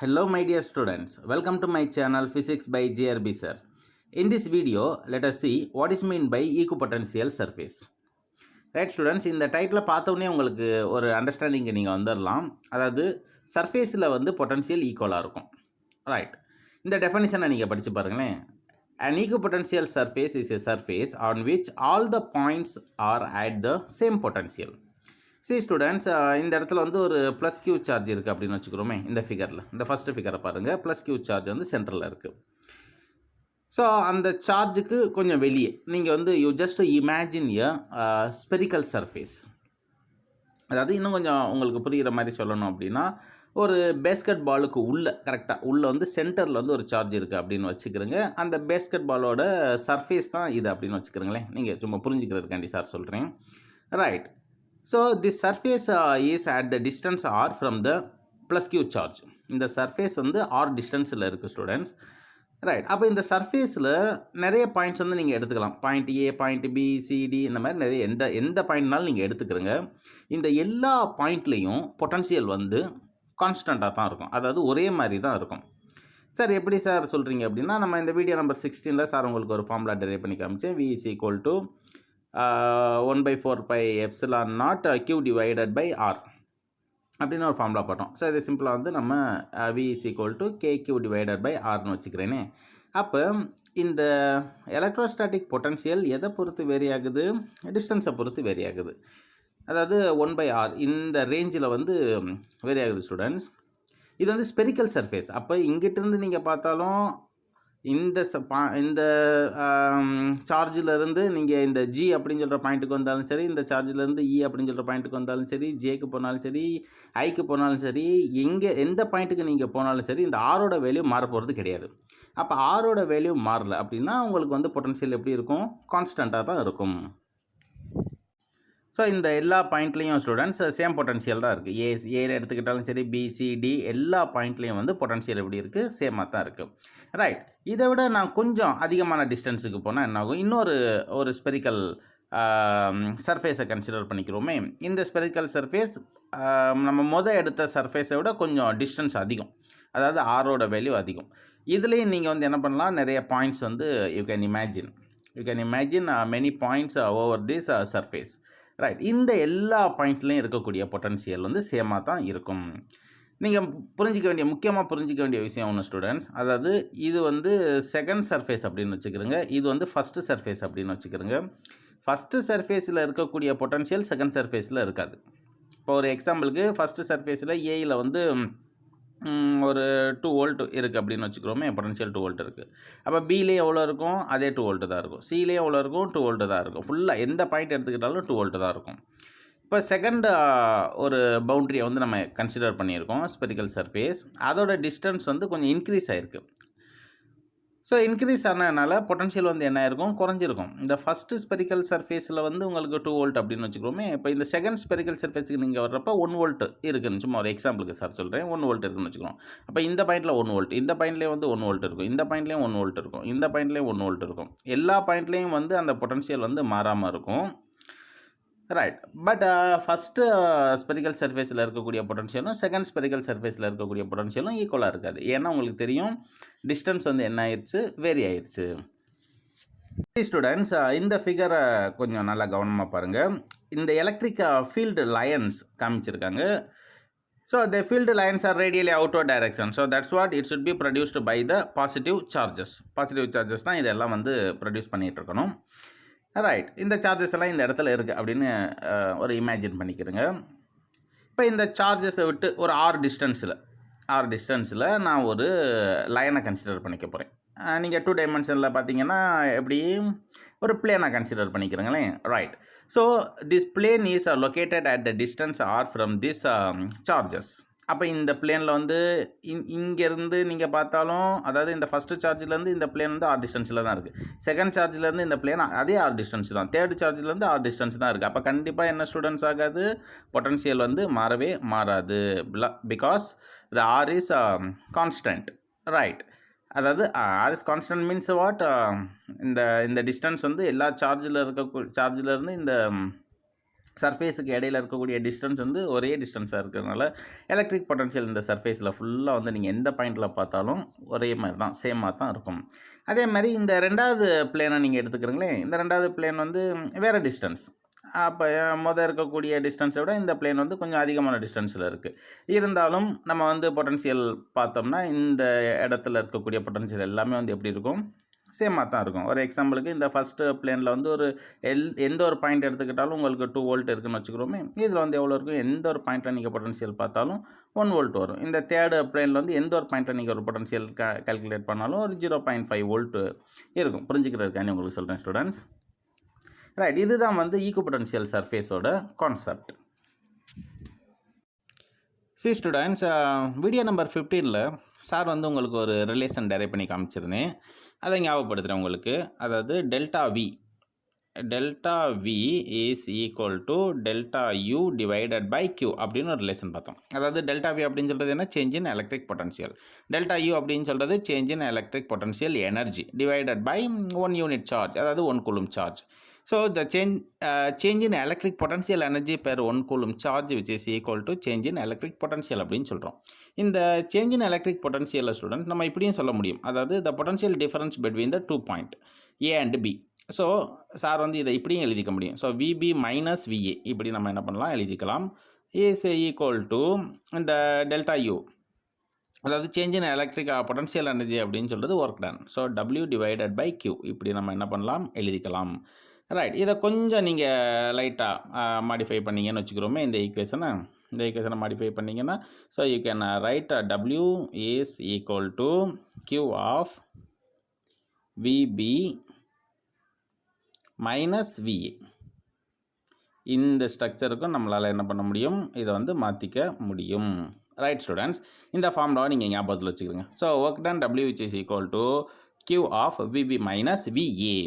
Hello my dear students, welcome to my channel Physics by JRB sir. In this video, let us see what is meant by equipotential surface. Right students, இந்த title பார்த்தோன்னே உங்களுக்கு ஒரு understanding நீங்கள் வந்துடலாம். அதாவது சர்ஃபேஸில் வந்து potential ஈக்குவலாக இருக்கும். ரைட், இந்த டெஃபனிஷனை நீங்கள் படித்து பாருங்களேன். An equipotential surface is a surface on which all the points are at the same potential. C students, இந்த இடத்துல வந்து ஒரு ப்ளஸ் கியூ சார்ஜ் இருக்குது அப்படின்னு வச்சுக்கிறோமே. இந்த ஃபிகரில், இந்த ஃபஸ்ட்டு ஃபிகரை பாருங்கள். ப்ளஸ் கியூ சார்ஜ் வந்து சென்டரில் இருக்குது. ஸோ அந்த சார்ஜுக்கு கொஞ்சம் வெளியே நீங்கள் வந்து you just imagine a spherical surface. அதாவது இன்னும் கொஞ்சம் உங்களுக்கு புரிகிற மாதிரி சொல்லணும் அப்படின்னா, ஒரு பேஸ்கெட் பாலுக்கு கரெக்டாக உள்ளே வந்து சென்டரில் வந்து ஒரு சார்ஜ் இருக்குது அப்படின்னு வச்சுக்கிறோங்க. அந்த பேஸ்கெட் பாலோட சர்ஃபேஸ் தான் இது அப்படின்னு வச்சுக்கிறீங்களேன். நீங்கள் சும்மா புரிஞ்சுக்கிறதுக்காண்டி சார் சொல்கிறேன். Right, so this surface is at the distance r from the plus q charge. இந்த சர்ஃபேஸ் வந்து r டிஸ்டன்ஸில் இருக்குது ஸ்டூடெண்ட்ஸ். ரைட், அப்போ இந்த சர்ஃபேஸில் நிறைய பாயிண்ட்ஸ் வந்து நீங்கள் எடுத்துக்கலாம். Point A, point B, C D, இந்த மாதிரி நிறைய எந்த பாயிண்ட்னாலும் நீங்கள் எடுத்துக்கிறங்க. இந்த எல்லா பாயிண்ட்லேயும் பொட்டன்ஷியல் வந்து கான்ஸ்டண்ட்டாக தான் இருக்கும். அதாவது ஒரே மாதிரி தான் இருக்கும். சார் எப்படி சார் சொல்கிறீங்க அப்படின்னா, நம்ம இந்த வீடியோ நம்பர் 16 சார் உங்களுக்கு ஒரு ஃபார்முலா டெரைவ் பண்ணி காமிச்சேன். v is equal to 1/4πε0 q divided by r அப்படின்னு ஒரு ஃபார்முலா போட்டோம். ஸோ இது சிம்பிளாக வந்து நம்ம v is equal to kq divided by rன்னு வச்சுக்கிறேனே. அப்போ இந்த எலக்ட்ரோஸ்டாட்டிக் பொட்டன்ஷியல் எதை பொறுத்து வேரி ஆகுது? டிஸ்டன்ஸை பொறுத்து வேரி ஆகுது. அதாவது 1/r இந்த ரேஞ்சில் வந்து வேரி ஆகுது ஸ்டூடெண்ட்ஸ். இது வந்து ஸ்பெரிக்கல் சர்ஃபேஸ். அப்போ இங்கிட்டிருந்து நீங்கள் பார்த்தாலும் இந்த சார்ஜிலேருந்து நீங்கள் இந்த ஜி அப்படின்னு சொல்கிற பாயிண்ட்டுக்கு வந்தாலும் சரி, இந்த சார்ஜிலேருந்து இ அப்படின்னு சொல்கிற பாயிண்ட்டுக்கு வந்தாலும் சரி, ஜேக்கு போனாலும் சரி, ஐக்கு போனாலும் சரி, எந்த பாயிண்ட்டுக்கு நீங்கள் போனாலும் சரி, இந்த ஆரோட வேல்யூ மாற போகிறது கிடையாது. அப்போ ஆரோட வேல்யூ மாறல அப்படின்னா உங்களுக்கு வந்து பொட்டன்ஷியல் எப்படி இருக்கும்? கான்ஸ்டண்ட்டாக தான் இருக்கும். ஸோ இந்த எல்லா பாயிண்ட்லேயும் ஸ்டூடெண்ட்ஸ் சேம் பொட்டன்ஷியல் தான் இருக்குது. ஏல எடுத்துக்கிட்டாலும் சரி, பிசிடி எல்லா பாயிண்ட்லேயும் வந்து பொட்டன்ஷியல் எப்படி இருக்குது? சேமாக தான் இருக்குது. ரைட், இதை விட நான் கொஞ்சம் அதிகமான டிஸ்டன்ஸுக்கு போனால் என்ன ஆகும்? ஒரு ஸ்பெரிக்கல் சர்ஃபேஸை கன்சிடர் பண்ணிக்கிறோமே. இந்த ஸ்பெரிக்கல் சர்ஃபேஸ் நம்ம எடுத்த சர்ஃபேஸை விட கொஞ்சம் டிஸ்டன்ஸ் அதிகம். அதாவது ஆரோட வேல்யூ அதிகம். இதுலேயும் நீங்கள் வந்து என்ன பண்ணலாம்? நிறைய பாயிண்ட்ஸ் வந்து you can imagine many points over this surface. Right, இந்த எல்லா பாயிண்ட்ஸ்லையும் இருக்கக்கூடிய பொட்டன்ஷியல் வந்து சேமாக தான் இருக்கும். நீங்கள் முக்கியமாக புரிஞ்சிக்க வேண்டிய விஷயம் ஒன்று ஸ்டூடெண்ட்ஸ். அதாவது இது வந்து செகண்ட் சர்ஃபேஸ் அப்படின்னு வச்சுக்கிறோங்க. இது வந்து ஃபஸ்ட்டு சர்ஃபேஸ் அப்படின்னு வச்சுக்கிறோங்க. ஃபஸ்ட்டு சர்ஃபேஸில் இருக்கக்கூடிய பொட்டன்ஷியல் செகண்ட் சர்ஃபேஸில் இருக்காது. இப்போ ஒரு எக்ஸாம்பிளுக்கு ஃபஸ்ட்டு சர்ஃபேஸில் ஏயில் வந்து ஒரு 2 வோல்ட் இருக்குது அப்படின்னு வச்சுக்கிறோமே. பொட்டன்ஷியல் 2 வோல்ட் இருக்குது. அப்போ பிலே எவ்வளோ இருக்கும்? அதே 2 வோல்ட்டு தான் இருக்கும். சிலே எவ்வளோ இருக்கும்? 2 வோல்ட்டு தான் இருக்கும். ஃபுல்லாக எந்த பாயிண்ட் எடுத்துக்கிட்டாலும் 2 வோல்ட்டு தான் இருக்கும். இப்போ செகண்ட் ஒரு பவுண்ட்ரியை வந்து நம்ம கன்சிடர் பண்ணியிருக்கோம், ஸ்பெரிக்கல் சர்ஃபேஸ். அதோட டிஸ்டன்ஸ் வந்து கொஞ்சம் இன்க்ரீஸ் ஆகிருக்கு. ஸோ இன்க்ரீஸ் ஆனதுனால பொட்டன்ஷியல் வந்து என்ன ஆயிருக்கும்? குறைஞ்சிருக்கும். இந்த ஃபஸ்ட்டு ஸ்பெரிக்கல் சர்ஃபேஸில் வந்து உங்களுக்கு 2 வோல்ட் அப்படின்னு வச்சுக்கிறோமே. இப்போ இந்த செகண்ட் ஸ்பெரிக்கல் சர்ஃபேஸுக்கு நீங்கள் வர்றப்போ 1 வோல்ட் இருக்குன்னு, சும்மா ஒரு எக்ஸாம்பிளுக்கு சார் சொல்கிறேன், 1 வோல்ட் இருக்குன்னு வச்சுக்கிறோம். அப்போ இந்த பாயிண்ட்டில் 1 வோல்ட், இந்த பாயிண்ட்லேயும் வந்து 1 வோல்ட் இருக்கும், இந்த பாயிண்ட்லேயும் 1 வோல்ட் இருக்கும், இந்த பாயிண்ட்லேயும் 1 வோல்ட் இருக்கும். எல்லா பாயிண்ட்லேயும் வந்து அந்த பொட்டன்ஷியல் வந்து மாறாமல் இருக்கும். ரைட், பட் ஃபஸ்ட்டு ஸ்பெரிக்கல் சர்ஃபேஸில் இருக்கக்கூடிய பொட்டன்ஷியலும் செகண்ட் ஸ்பெரிக்கல் சர்ஃபேஸில் இருக்கக்கூடிய பொட்டன்ஷியலும் ஈக்குவலாக இருக்காது. ஏன்னா உங்களுக்கு தெரியும், டிஸ்டன்ஸ் வந்து என்ன ஆயிடுச்சு? வேரி ஆயிடுச்சு. ஸ்டூடெண்ட்ஸ், இந்த ஃபிகரை கொஞ்சம் நல்லா கவனமாக பாருங்கள். இந்த எலக்ட்ரிக் ஃபீல்டு லைன்ஸ் காமிச்சிருக்காங்க. So the field lines are radially outward direction. So that's what it should be produced by the positive charges. Positive charges தான் இதெல்லாம் வந்து ப்ரொடியூஸ் பண்ணிகிட்டு இருக்கணும். ரைட், இந்த சார்ஜஸ் எல்லாம் இந்த இடத்துல இருக்குது அப்படின்னு ஒரு இமேஜின் பண்ணிக்கிறேங்க. இப்போ இந்த சார்ஜஸை விட்டு ஒரு ஆர் டிஸ்டன்ஸில் நான் ஒரு லைனை கன்சிடர் பண்ணிக்க போகிறேன். நீங்கள் 2 டைமென்ஷனில் பார்த்தீங்கன்னா எப்படி ஒரு பிளேனாக கன்சிடர் பண்ணிக்கிறேங்களேன். Right, so this plane is located at the distance R from this charges. அப்போ இந்த பிளேனில் வந்து இங்கேருந்து நீங்கள் பார்த்தாலும், அதாவது இந்த ஃபஸ்ட்டு சார்ஜிலேருந்து இந்த பிளேன் வந்து ஆர் டிஸ்டன்ஸில் தான் இருக்குது. செகண்ட் சார்ஜிலேருந்து இந்த பிளேன் அதே ஆர் டிஸ்டன்ஸ் தான். தேர்ட் சார்ஜிலேருந்து ஆர் டிஸ்டன்ஸ் தான் இருக்குது. அப்போ கண்டிப்பாக என்ன ஸ்டூடெண்ட்ஸ் ஆகாது? பொட்டன்ஷியல் வந்து மாறவே மாறாது. Because the R is constant. Right, அதாவது R is constant means what? இந்த டிஸ்டன்ஸ் வந்து எல்லா சார்ஜிலேருந்து இந்த சர்ஃபேஸுக்கு இடையில இருக்கக்கூடிய டிஸ்டன்ஸ் வந்து ஒரே டிஸ்டன்ஸாக இருக்கிறதுனால எலக்ட்ரிக் பொட்டன்ஷியல் இந்த சர்ஃபேஸில் ஃபுல்லாக வந்து நீங்கள் எந்த பாயிண்டில் பார்த்தாலும் ஒரே மாதிரி தான் சேமாக தான் இருக்கும். அதே மாதிரி இந்த ரெண்டாவது பிளேனை நீங்கள் எடுத்துக்கிறீங்களே, இந்த ரெண்டாவது பிளேன் வந்து வேறு டிஸ்டன்ஸ். அப்போ இருக்கக்கூடிய டிஸ்டன்ஸை விட இந்த பிளேன் வந்து கொஞ்சம் அதிகமான டிஸ்டன்ஸில் இருக்குது. இருந்தாலும் நம்ம வந்து பொட்டன்ஷியல் பார்த்தோம்னா இந்த இடத்துல இருக்கக்கூடிய பொட்டன்ஷியல் எல்லாமே வந்து எப்படி இருக்கும், சேமாக தான் இருக்கும். ஒரு எக்ஸாம்பிளுக்கு இந்த ஃபஸ்ட்டு பிளேனில் வந்து ஒரு எந்த ஒரு பாயிண்ட் எடுத்துக்கிட்டாலும் உங்களுக்கு 2 வோல்ட் இருக்குதுன்னு வச்சுக்கிறோமே, இதில் வந்து எவ்வளோ இருக்கும், எந்த ஒரு பாயிண்ட்டில் நீங்கள் பொட்டன்ஷியல் பார்த்தாலும் 1 வோல்ட் வரும். இந்த தேர்டு பிளேனில் வந்து எந்த ஒரு பாயிண்ட்டில் நீங்கள் ஒரு பொட்டன்ஷியல் கால்குலேட் பண்ணாலும் ஒரு 0.5 வோல்ட் இருக்கும். புரிஞ்சுக்கிறதுக்காண்டி உங்களுக்கு சொல்கிறேன் ஸ்டூடெண்ட்ஸ். ரைட், இதுதான் வந்து ஈக்குபொட்டன்ஷியல் சர்ஃபேஸோட கான்செப்ட். ஸ்டூடெண்ட்ஸ், வீடியோ நம்பர் 15ல் சார் வந்து உங்களுக்கு ஒரு ரிலேஷன் டெரைவ் பண்ணி காமிச்சிருந்தேன். அதை ஞாபகப்படுத்துகிறேன் உங்களுக்கு. அதாவது delta V is equal to delta U divided by Q அப்படின்னு ஒரு ரிலேஷன் பார்த்தோம். அதாவது டெல்டா வி அப்படின்னு சொல்கிறது என்ன, change in electric potential. Delta U அப்படின்னு சொல்கிறது change in electric potential energy divided by 1 unit charge, அதாவது 1 coulomb charge. So the change in electric potential energy per 1 coulomb charge which is equal to change in electric potential அப்படின்னு சொல்கிறோம். இந்த change in electric potential student நம்ம இப்படியும் சொல்ல முடியும். அதாவது the potential difference between the 2 point A and B. So sir வந்து இதை இப்படியும் எழுதிக்க முடியும். ஸோ VB மைனஸ் VA இப்படி நம்ம என்ன பண்ணலாம் எழுதிக்கலாம். இஸ் ஈக்குவல் டு இந்த டெல்டா யூ, அதாவது change in electric potential energy அப்படின்னு சொல்கிறது work done. So W divided by Q இப்படி நம்ம என்ன பண்ணலாம் எழுதிக்கலாம். ரைட், இதை கொஞ்சம் நீங்கள் லைட்டாக மாடிஃபை பண்ணிங்கன்னு வச்சுக்கிறோமே இந்த ஈக்குவேஷனை மாடிஃபை பண்ணிங்கன்னா, so you can write W is equal to Q of VB minus VA. இந்த ஸ்ட்ரக்சருக்கும் நம்மளால் என்ன பண்ண முடியும், இதை வந்து மாற்றிக்க முடியும். ரைட் ஸ்டூடெண்ட்ஸ், இந்த ஃபார்முலாவை நீங்கள் ஞாபகத்தில் வச்சுக்கிறீங்க. So work done W which is equal to Q of VB minus VA.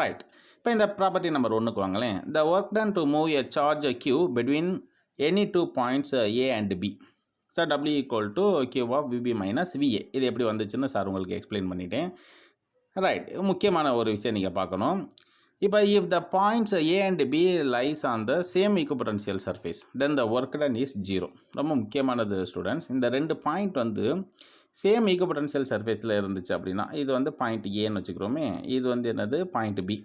Right, இப்போ இந்த ப்ராப்பர்ட்டி நம்பர் 1க்கு வாங்களேன். The work done to move a charge Q between any 2 points A and B. So W equal to Q of VB minus VA. இது எப்படி வந்துச்சுன்னு sir உங்களுக்கு explain பண்ணிட்டேன். Right, முக்கியமான ஒரு விஷயம் நீங்கள் பார்க்கணும். இப்போ if the points A and B lies on the same equipotential surface then the work done is 0. ரொம்ப முக்கியமானது ஸ்டூடெண்ட்ஸ். இந்த 2 பாயிண்ட் வந்து சேம் ஈக்குபொட்டன்ஷியல் சர்ஃபேஸில் இருந்துச்சு அப்படின்னா, இது வந்து பாயிண்ட் ஏன்னு வச்சுக்கிறோமே, இது வந்து என்னது பாயிண்ட் பி.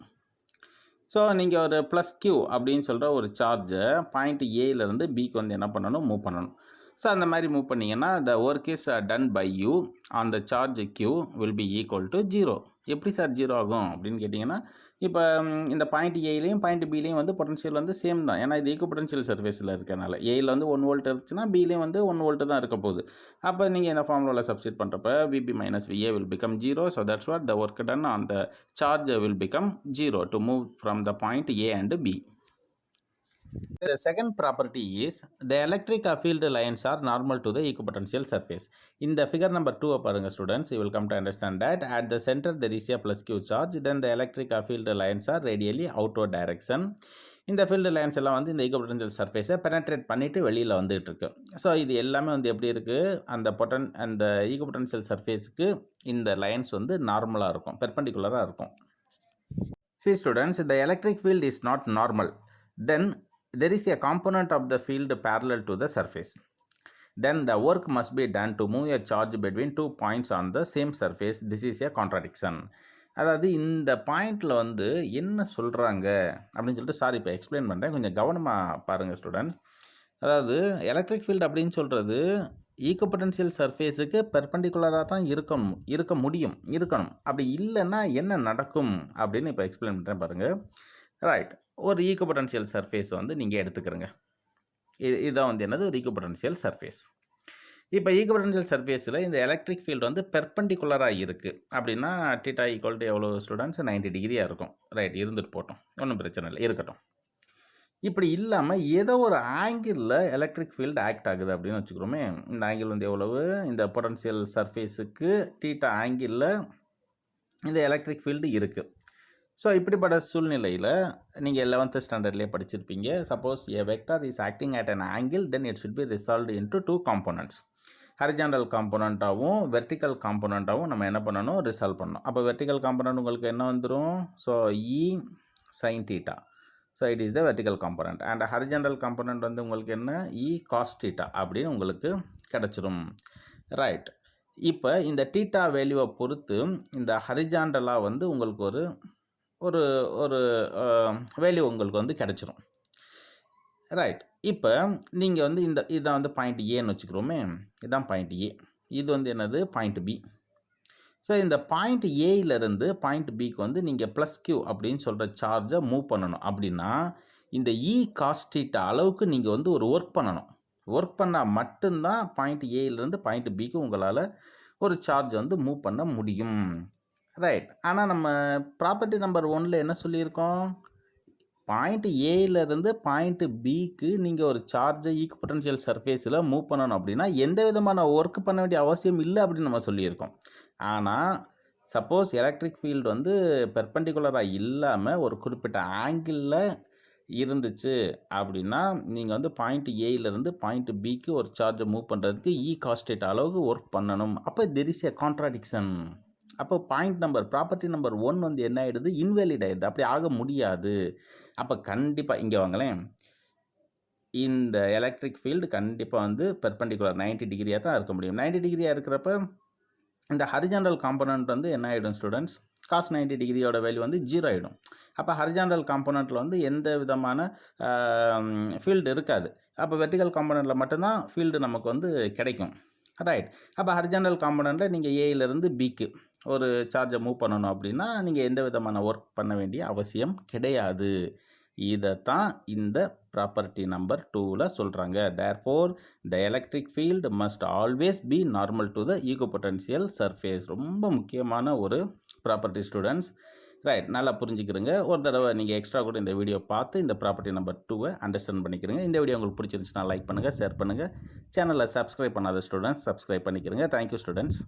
ஸோ நீங்கள் ஒரு ப்ளஸ் Q அப்படின்னு சொல்கிற ஒரு சார்ஜை பாயிண்ட் ஏலேருந்து பிக்கு வந்து என்ன பண்ணணும், மூவ் பண்ணணும். ஸோ அந்த மாதிரி மூவ் பண்ணிங்கன்னா the work is done by you on the charge Q will be equal to 0. எப்படி சார் 0 ஆகும் அப்படின்னு கேட்டிங்கன்னா, இப்போ இந்த பாயிண்ட் ஏலையும் பாயிண்ட் பிலையும் வந்து பொட்டன்ஷியல் வந்து சேம் தான். ஏன்னா இது ஈக்குபொட்டன்ஷியல் சர்ஃபேஸில் இருக்கனால ஏயில் வந்து 1 வோல்ட் இருந்துச்சுன்னா பிலையும் வந்து 1 வோல்ட் தான் இருக்க போகுது. அப்போ நீங்கள் இந்த ஃபார்முலாவில் சப்ஸ்டிட் பண்ணுறப்ப VB minus VA will become 0. So that's what the work done on the charge will become 0 to move from the point A and B. The second property is the electric field lines are normal to the equipotential surface. In the figure number 2 பாருங்க students, you will come to understand that at the center there is a plus Q charge, then the electric field lines are radially outward direction. இந்த field lines எல்லாம் வந்து இந்த ஈக்குபொட்டன்ஷியல் சர்ஃபேஸை penetrate பண்ணிவிட்டு வெளியில் வந்துட்டு இருக்கு. So இது எல்லாமே வந்து எப்படி இருக்குது, அந்த ஈக்குபொட்டன்ஷியல் சர்ஃபேஸுக்கு இந்த லைன்ஸ் வந்து நார்மலாக இருக்கும், பெர்பெண்டிகுலராக இருக்கும். See students, the electric field is not normal. Then there is a component of the field parallel to the surface. Then the work must be done to move a charge between 2 points on the same surface. This is a contradiction. அதாவது இந்த பாயிண்டில் வந்து என்ன சொல்கிறாங்க அப்படின்னு சொல்லிட்டு sir இப்போ explain பண்ணுறேன், கொஞ்சம் கவனமாக பாருங்கள் ஸ்டூடெண்ட்ஸ். அதாவது எலக்ட்ரிக் ஃபீல்டு அப்படின்னு சொல்கிறது ஈக்குபொட்டன்ஷியல் சர்ஃபேஸுக்கு பெர்பெண்டிகுலராக தான் இருக்கணும். அப்படி இல்லைன்னா என்ன நடக்கும் அப்படின்னு இப்போ எக்ஸ்பிளைன் பண்ணுறேன் பாருங்கள். ரைட், ஒரு ஈக்குபொட்டன்ஷியல் சர்ஃபேஸ் வந்து நீங்கள் எடுத்துக்கிறங்க. இதுதான் வந்து என்னது, ஒரு ஈக்குபொட்டன்ஷியல் சர்ஃபேஸ். இப்போ ஈக்குபொட்டன்ஷியல் சர்ஃபேஸில் இந்த எலக்ட்ரிக் ஃபீல்டு வந்து பெர்பெண்டிகுலராக இருக்குது அப்படின்னா θ ஈக்குவல் டு எவ்வளோ ஸ்டூடெண்ட்ஸ், 90 டிகிரியாக இருக்கும். ரைட், இருந்துட்டு போட்டோம், ஒன்றும் பிரச்சனை இல்லை, இருக்கட்டும். இப்படி இல்லாமல் ஏதோ ஒரு ஆங்கிளில் எலக்ட்ரிக் ஃபீல்டு ஆக்ட் ஆகுது அப்படின்னு வச்சுக்கிறோமே. இந்த ஆங்கிள் வந்து எவ்வளவு, இந்த பொட்டன்ஷியல் சர்ஃபேஸுக்கு θ ஆங்கிளில் இந்த எலக்ட்ரிக் ஃபீல்டு இருக்குது. ஸோ இப்படிப்பட்ட சூழ்நிலையில் நீங்கள் 11th ஸ்டாண்டர்ட்லேயே படிச்சிருப்பீங்க. Suppose a vector is acting at an angle then it should be resolved into 2 components. Horizontal காம்போனண்ட்டாகவும் வெர்டிக்கல் காம்போனண்ட்டாகவும் நம்ம என்ன பண்ணணும், ரிசால்வ் பண்ணணும். அப்போ வெர்டிக்கல் காம்போனண்ட் உங்களுக்கு என்ன வந்துடும், so E sin θ. So it is the vertical component. And horizontal component வந்து உங்களுக்கு என்ன இ காஸ் தீட்டா அப்படின்னு உங்களுக்கு கிடச்சிரும். ரைட். இப்போ இந்த தீட்டா வேல்யூவை பொறுத்து இந்த ஹரிஜாண்டலாக வந்து உங்களுக்கு ஒரு ஒரு ஒரு வேல்யூ உங்களுக்கு வந்து கிடச்சிரும். ரைட். இப்போ நீங்கள் வந்து இதான் வந்து பாயிண்ட் ஏன்னு வச்சுக்கிறோமே, இதுதான் பாயிண்ட் ஏ. இது வந்து என்னது பாயிண்ட் பி. ஸோ இந்த பாயிண்ட் ஏயிலேருந்து பாயிண்ட் பிக்கு வந்து நீங்கள் ப்ளஸ் கியூ அப்படின்னு சொல்கிற சார்ஜை மூவ் பண்ணணும். அப்படின்னா இந்த இ காஸ் தீட்டா அளவுக்கு நீங்கள் வந்து ஒரு ஒர்க் பண்ணணும். ஒர்க் பண்ணால் மட்டும்தான் பாயிண்ட் ஏயிலேருந்து பாயிண்ட் பிக்கு உங்களால் ஒரு சார்ஜ் வந்து மூவ் பண்ண முடியும். ரைட். ஆனால் நம்ம ப்ராப்பர்ட்டி நம்பர் 1ல் என்ன சொல்லியிருக்கோம், பாயிண்ட் ஏயிலேருந்து பாயிண்ட் பிக்கு நீங்கள் ஒரு சார்ஜை ஈக்குபொட்டன்ஷியல் சர்ஃபேஸில் மூவ் பண்ணணும் அப்படின்னா எந்த விதமான ஒர்க் பண்ண வேண்டிய அவசியம் இல்லை அப்படின்னு நம்ம சொல்லியிருக்கோம். ஆனால் சப்போஸ் எலக்ட்ரிக் ஃபீல்டு வந்து பெர்பெண்டிகுலராக இல்லாமல் ஒரு குறிப்பிட்ட ஆங்கிளில் இருந்துச்சு அப்படின்னா நீங்கள் வந்து பாயிண்ட் ஏயிலேருந்து பாயிண்ட் பிக்கு ஒரு சார்ஜை மூவ் பண்ணுறதுக்கு இ காஸ்டேட் அளவுக்கு ஒர்க் பண்ணணும். அப்போ தெர் இஸ் எ கான்ட்ராடிக்ஷன். அப்போ பாயிண்ட் நம்பர் ப்ராப்பர்ட்டி நம்பர் 1 வந்து என்ன ஆகிடுது, இன்வேலிட் ஆகிடுது. அப்படி ஆக முடியாது. அப்போ கண்டிப்பாக இங்கே வாங்களேன், இந்த எலக்ட்ரிக் ஃபீல்டு கண்டிப்பாக வந்து பெர்பெண்டிகுலர் 90 டிகிரியாக தான் இருக்க முடியும். 90 டிகிரியாக இருக்கிறப்ப இந்த ஹரிஜாண்டல் காம்பனண்ட் வந்து என்ன ஆகிடும் ஸ்டூடெண்ட்ஸ், காஸ் 90 டிகிரியோட வேல்யூ வந்து 0 ஆகிடும். அப்போ ஹரிஜாண்டல் காம்பனண்ட்டில் வந்து எந்த விதமான ஃபீல்டு இருக்காது. அப்போ வெர்டிக்கல் காம்பனண்ட்டில் மட்டும்தான் ஃபீல்டு நமக்கு வந்து கிடைக்கும். ரைட். அப்போ ஹரிஜாண்டல் காம்பனண்ட்டில் நீங்கள் ஏயிலேருந்து பிக்கு ஒரு சார்ஜை மூவ் பண்ணணும் அப்படின்னா நீங்கள் எந்த விதமான ஒர்க் பண்ண வேண்டிய அவசியம் கிடையாது. இதைத்தான் இந்த ப்ராப்பர்ட்டி நம்பர் 2ல் சொல்கிறாங்க. Therefore the electric field must always be normal to the equipotential surface. ரொம்ப முக்கியமான ஒரு ப்ராப்பர்ட்டி ஸ்டூடெண்ட்ஸ். ரைட். நல்லா புரிஞ்சுக்கிறங்க. ஒரு தடவை நீங்கள் எக்ஸ்ட்ரா கூட இந்த வீடியோ பார்த்து இந்த ப்ராப்பர்ட்டி நம்பர் 2வை அண்டர்ஸ்டாண்ட் பண்ணிக்கிறங்க. இந்த வீடியோ உங்களுக்கு பிடிச்சிருந்துச்சுன்னா லைக் பண்ணுங்கள், ஷேர் பண்ணுங்கள். சேனலை சப்ஸ்கிரைப் பண்ணாத ஸ்டூடெண்ட்ஸ் சப்ஸ்கிரைப் பண்ணிக்கிறங்க. Thank you students.